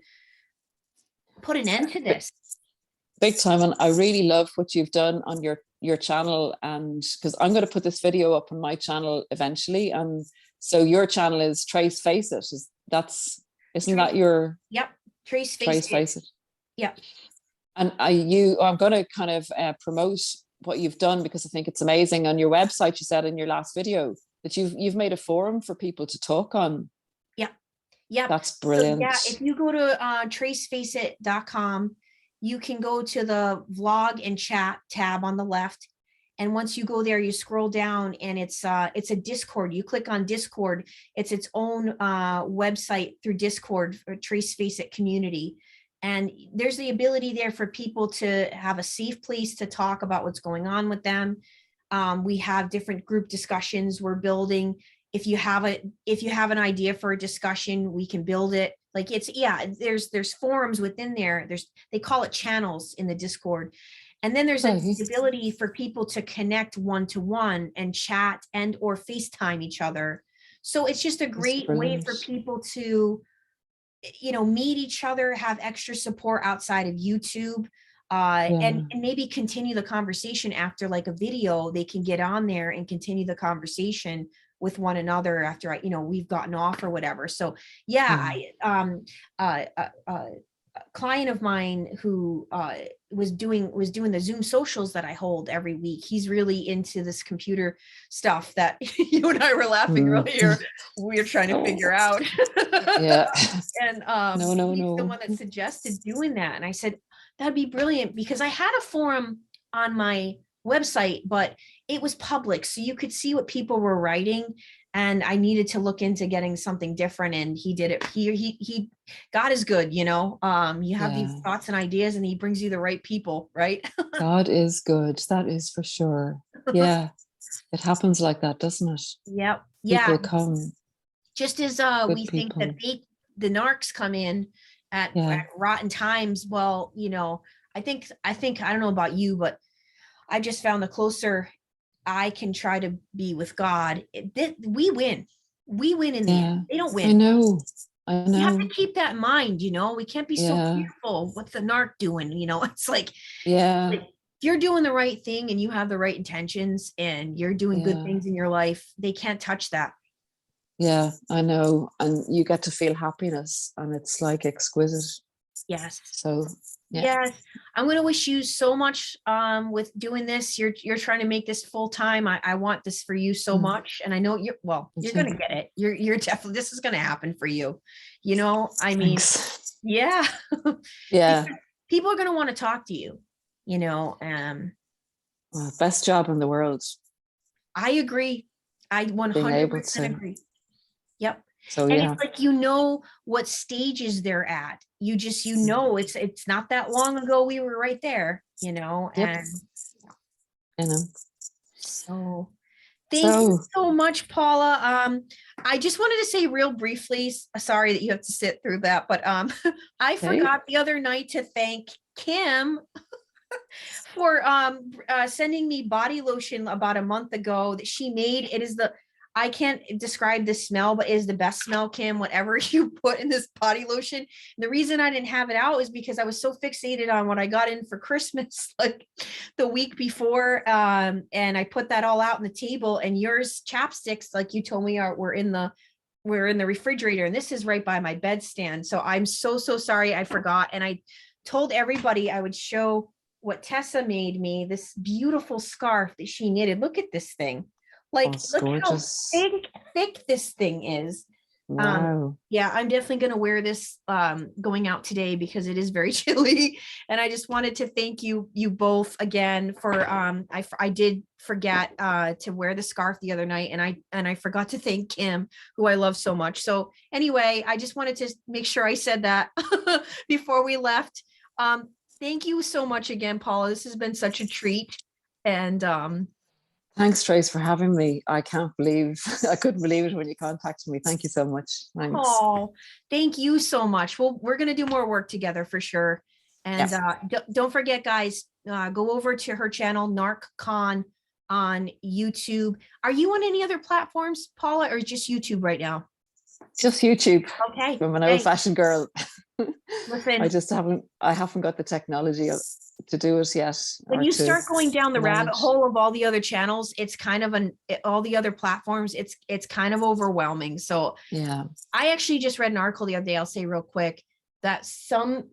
put an end to this. Big time. And I really love what you've done on your channel, and because I'm going to put this video up on my channel eventually. And so your channel is tracefaceit. Isn't that your? Yep. Tracefaceit. Yep. And I'm going to kind of promote what you've done, because I think it's amazing. On your website, you said in your last video that you've made a forum for people to talk on. Yeah. That's brilliant. So, if you go to tracefaceit.com, you can go to the vlog and chat tab on the left. And once you go there, you scroll down, and it's a Discord. You click on Discord. It's its own website through Discord for Tracefaceit Community. And there's the ability there for people to have a safe place to talk about what's going on with them. We have different group discussions we're building. If you have an idea for a discussion, we can build it. Like there's forums within there. They call it channels in the Discord. And then there's the ability for people to connect one-to-one and chat and or FaceTime each other. So it's just a great way for people to, you know, meet each other, have extra support outside of YouTube, and maybe continue the conversation after like a video. They can get on there and continue the conversation with one another after we've gotten off or whatever. So a client of mine who was doing the Zoom socials that I hold every week. He's really into this computer stuff that you and I were laughing earlier. We were trying to figure out. And he's the one that suggested doing that. And I said, that'd be brilliant, because I had a forum on my website, but it was public. So you could see what people were writing. and I needed to look into getting something different, and he did it. God is good, you know. You have these Yeah. thoughts and ideas, and he brings you the right people, right? God is good. That is for sure. Yeah. It happens like that, doesn't it? Yep. Yeah. People come, Just as good we think that people. the narcs come in Yeah. at rotten times. Well, you know, I think I don't know about you, but I just found the closer I can try to be with God, we win. We win in the end. Yeah. They don't I win. know. I You have to know. keep that in mind, you know. We can't be so Yeah. fearful. What's the narc doing? You know, it's Yeah. like if you're doing the right thing and you have the right intentions and you're doing good Yeah. things in your life, they can't touch that. Yeah. I know. And you get to feel happiness and it's like exquisite. Yes. So yeah. Yes. I'm going to wish you so much with doing this. You're trying to make this full time. I want this for you so Mm, much. And I know you're thank going you. to get it. You're definitely, this is going to happen for you. You know, I mean, Thanks. yeah, Yeah. because people are going to want to talk to you, you know. Well, best job in the world, I agree. I being 100% able to. agree. Yep. So And it's yeah. like, you know what stages they're at. You just, you know, it's not that long ago we were right there, you know. Yep. And You know. so thank you So so much, Paula. I just wanted to say real briefly, sorry that you have to sit through that, but I okay. forgot the other night to thank Kim for sending me body lotion about a month ago that she made. It is I can't describe the smell, but it is the best smell, Kim, whatever you put in this body lotion. And the reason I didn't have it out is because I was so fixated on what I got in for Christmas, like the week before. And I put that all out on the table, and yours chapsticks, like you told me, were in the refrigerator, and this is right by my bedstand. So I'm so sorry I forgot. And I told everybody I would show what Tessa made me, this beautiful scarf that she knitted. Look at this thing. Oh, Like, it's look how gorgeous. thick this thing is. Wow. Yeah, I'm definitely going to wear this going out today because it is very chilly. And I just wanted to thank you both again for I did forget to wear the scarf the other night, and I forgot to thank Kim, who I love so much. So anyway, I just wanted to make sure I said that before we left. Thank you so much again, Paula. This has been such a treat. And Thanks, Trace, for having me. I can't believe, I couldn't believe it when you contacted me. Thank you so much. Thanks. oh, thank you so much. Well, we're going to do more work together for sure. And Yeah. don't forget, guys, go over to her channel, Narc Con on YouTube. Are you on any other platforms, Paula, or just YouTube right now? Just YouTube. Okay. I'm an Hey, old-fashioned girl. listen, I haven't got the technology to do it yet. when Or you to start going down the rabbit manage. hole of all the other channels, it's kind of all the other platforms, it's kind of overwhelming. So Yeah. I actually just read an article the other day, I'll say real quick, that some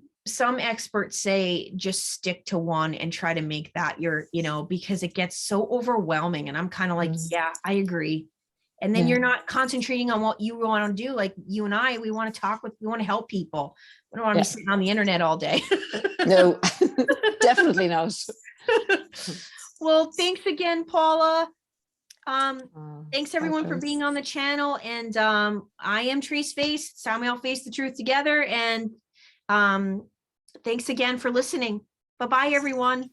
experts say just stick to one and try to make that your, you know, because it gets so overwhelming. And I'm kind of like, yeah, I agree. And then Yeah. you're not concentrating on what you want to do. Like you and I, we want to we want to help people. We don't want to Yeah. be sitting on the internet all day. No, definitely not. Well, thanks again, Paula. Thanks everyone for Trace. being on the channel. And I am Tracefaceit. It's time we all face the truth together. And thanks again for listening. Bye-bye, everyone.